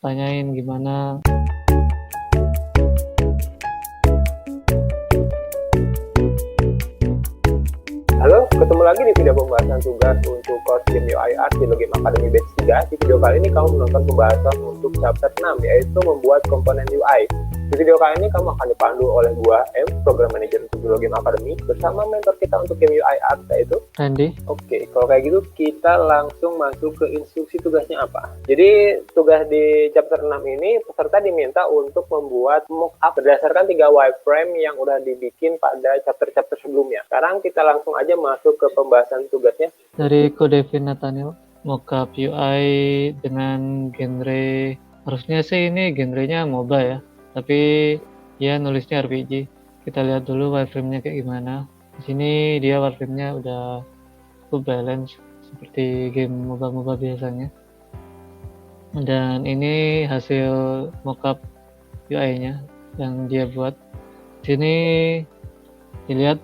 tanyain gimana. Halo, ketemu lagi di video pembahasan tugas untuk course Game UI Art di Logim Academy Batch 3. Di video kali ini kamu menonton pembahasan untuk chapter 6, yaitu membuat komponen UI. Di video kali ini kamu akan dipandu oleh gua, M, Program Manager untuk Logim Academy, bersama mentor kita untuk Game UI Art, yaitu Randy. Oke, kalau kayak gitu kita langsung masuk ke instruksi tugasnya apa. Jadi tugas di chapter 6 ini peserta diminta untuk membuat mockup berdasarkan 3 wireframe yang udah dibikin pada chapter-chapter sebelumnya. Sekarang kita langsung aja masuk ke pembahasan tugasnya. Dari Kodevin Nathaniel, mockup UI dengan genre, harusnya sih ini genrenya MOBA ya, tapi dia nulisnya RPG. Kita lihat dulu wireframe-nya kayak gimana. Di sini dia wireframe-nya udah cukup balance seperti game MOBA biasanya. Dan ini hasil mockup UI-nya yang dia buat. Di sini dilihat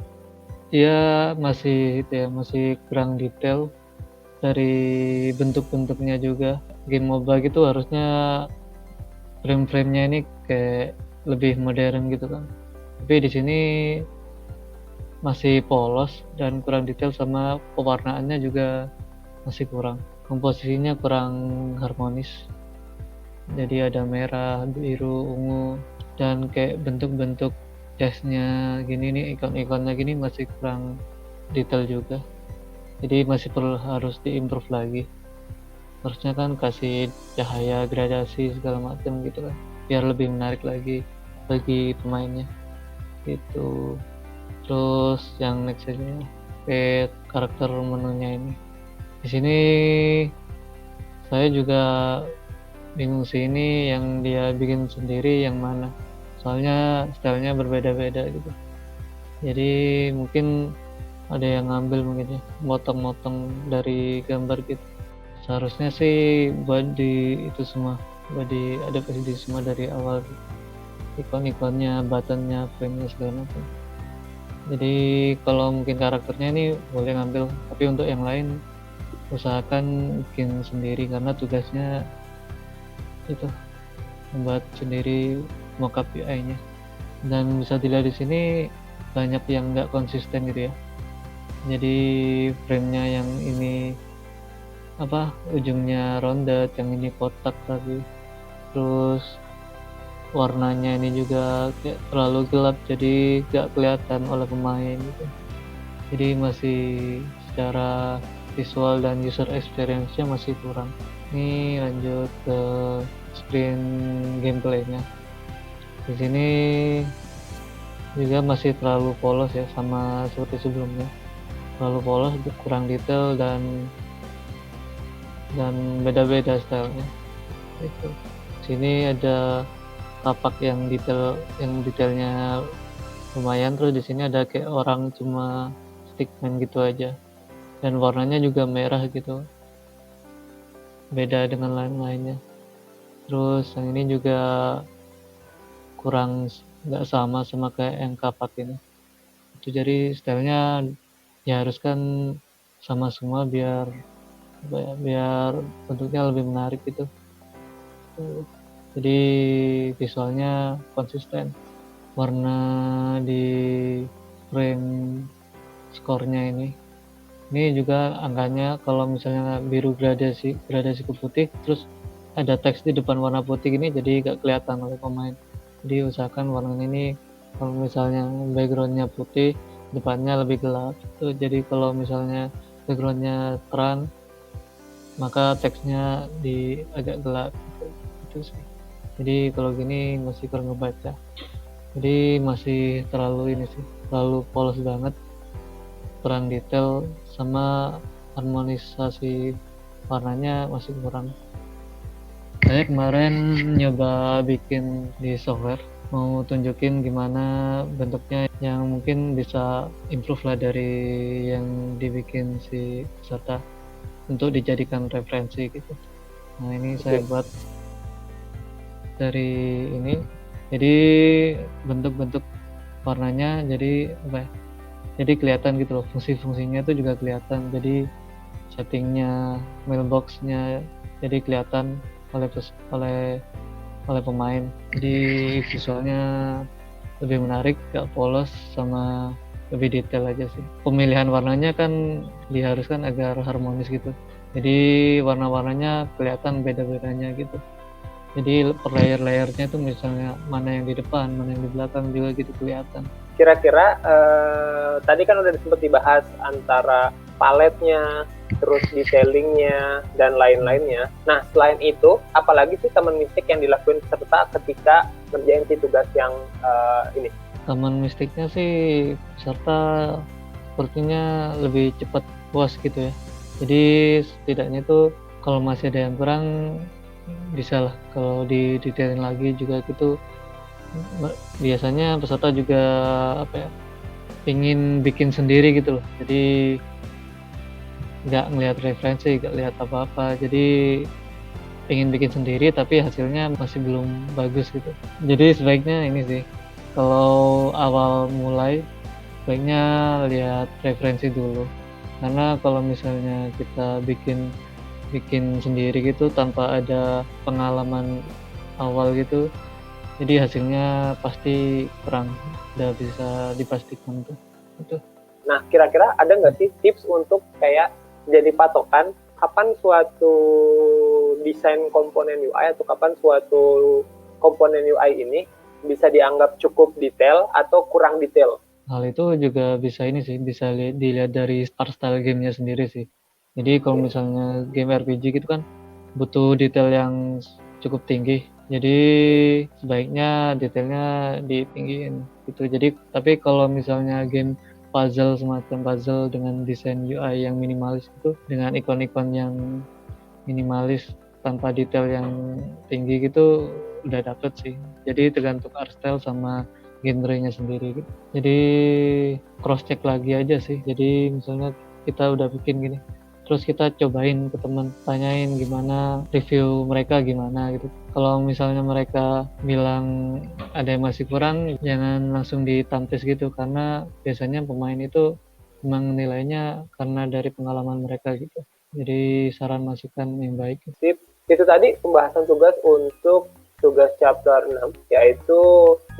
dia masih kurang detail dari bentuk-bentuknya juga. Game MOBA gitu harusnya frame-frame-nya ini kayak lebih modern gitu kan. Tapi di sini masih polos dan kurang detail, sama pewarnaannya juga masih kurang. Komposisinya kurang harmonis. Jadi ada merah, biru, ungu, dan kayak bentuk-bentuk chestnya gini nih, ikon-ikonnya gini masih kurang detail juga. Jadi masih harus diimprove lagi. Harusnya kan kasih cahaya, gradasi segala macam gitu kan, biar lebih menarik lagi bagi pemainnya gitu. Terus yang next aja kayak karakter menunya ini. Di sini saya juga bingung sih, ini yang dia bikin sendiri yang mana, soalnya stylenya berbeda-beda gitu. Jadi mungkin ada yang ngambil mungkin ya, motong-motong dari gambar gitu. Seharusnya sih buat di itu semua, buat diadaptasi di semua dari awal, ikon-ikonnya, buttonnya, frame-nya segala macam. Jadi kalau mungkin karakternya ini boleh ngambil, tapi untuk yang lain usahakan bikin sendiri, karena tugasnya itu membuat sendiri mockup UI-nya. Dan bisa dilihat di sini banyak yang nggak konsisten gitu ya. Jadi frame-nya yang ini ujungnya rounded, yang ini kotak tadi. Terus warnanya ini juga kayak terlalu gelap, jadi nggak kelihatan oleh pemain gitu. Jadi masih secara visual dan user experience-nya masih kurang. Ini lanjut ke screen gameplay-nya. Di sini juga masih terlalu polos ya, sama seperti sebelumnya. Terlalu polos, kurang detail, dan beda-beda stylenya. Itu. Sini ada tapak yang detailnya lumayan. Terus di sini ada kayak orang cuma stickman gitu aja, dan warnanya juga merah gitu, beda dengan lain-lainnya. Terus yang ini juga kurang, nggak sama kayak yang kapak ini. Itu jadi stylenya diharuskan sama semua biar bentuknya lebih menarik gitu. Jadi visualnya konsisten. Warna di frame skornya ini juga angkanya, kalau misalnya biru gradasi ke putih, terus ada teks di depan warna putih ini, jadi gak kelihatan oleh pemain. Jadi usahakan warnanya ini, kalau misalnya backgroundnya putih, depannya lebih gelap. Jadi kalau misalnya backgroundnya terang, maka teksnya agak gelap gitu sih. Jadi kalau gini masih kurang ngebaca, jadi masih terlalu polos banget, kurang detail, sama harmonisasi warnanya masih kurang. Saya kemarin nyoba bikin di software, mau tunjukin gimana bentuknya yang mungkin bisa improve lah dari yang dibikin si peserta, untuk dijadikan referensi gitu. Nah ini saya buat dari ini, jadi bentuk-bentuk warnanya jadi jadi kelihatan gitu loh, fungsi-fungsinya tuh juga kelihatan. Jadi settingnya, mailboxnya jadi kelihatan oleh pemain. Jadi visualnya lebih menarik, gak polos, sama lebih detail aja sih. Pemilihan warnanya kan diharuskan agar harmonis gitu. Jadi warna-warnanya kelihatan beda-bedanya gitu. Jadi per layer-layernya tuh misalnya mana yang di depan, mana yang di belakang juga gitu kelihatan. Kira-kira tadi kan udah sempat dibahas antara paletnya, terus detailingnya, dan lain-lainnya. Nah, selain itu, apalagi sih common mistake yang dilakukan peserta ketika ngerjain si tugas yang ini? Common mistake-nya sih peserta sepertinya lebih cepat puas gitu ya. Jadi setidaknya tuh kalau masih ada yang kurang bisa lah kalau didetailin lagi juga gitu. Biasanya peserta juga ingin bikin sendiri gitu loh, jadi nggak ngelihat referensi, nggak lihat apa-apa, jadi ingin bikin sendiri tapi hasilnya masih belum bagus gitu. Jadi sebaiknya ini sih, kalau awal mulai sebaiknya lihat referensi dulu, karena kalau misalnya kita bikin sendiri gitu tanpa ada pengalaman awal gitu, jadi hasilnya pasti kurang, udah bisa dipastikan tuh itu. Nah, kira-kira ada nggak sih tips untuk kayak jadi patokan kapan suatu desain komponen UI atau kapan suatu komponen UI ini bisa dianggap cukup detail atau kurang detail? Hal itu juga bisa ini sih, bisa dilihat dari art style gamenya sendiri sih. Jadi kalau misalnya game RPG gitu kan butuh detail yang cukup tinggi, jadi sebaiknya detailnya ditinggiin gitu. Jadi tapi kalau misalnya game puzzle, semacam puzzle dengan desain UI yang minimalis itu, dengan ikon-ikon yang minimalis tanpa detail yang tinggi gitu, udah dapet sih. Jadi tergantung art style sama genrenya sendiri gitu. Jadi cross check lagi aja sih. Jadi misalnya kita udah bikin gini, terus kita cobain ke teman, tanyain gimana review mereka gimana gitu. Kalau misalnya mereka bilang ada yang masih kurang, jangan langsung ditampis gitu, karena biasanya pemain itu memang nilainya karena dari pengalaman mereka gitu. Jadi saran masukan yang baik. Sip. Itu tadi pembahasan tugas untuk tugas chapter 6, yaitu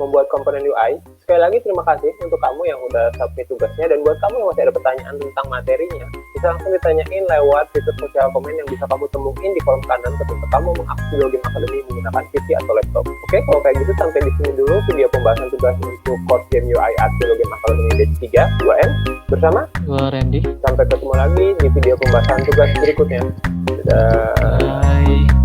membuat komponen UI. Sekali lagi terima kasih untuk kamu yang udah submit tugasnya, dan buat kamu yang masih ada pertanyaan tentang materinya, bisa langsung ditanyain lewat fitur sosial komen yang bisa kamu temuin di kolom kanan ketika kamu mengakses Game Academy menggunakan PC atau laptop. Oke, kalau kayak gitu sampai di sini dulu video pembahasan tugas untuk course game UI Art Game Academy batch 3 2N bersama Gua Randy. Sampai ketemu lagi di video pembahasan tugas berikutnya. Dadah. Bye.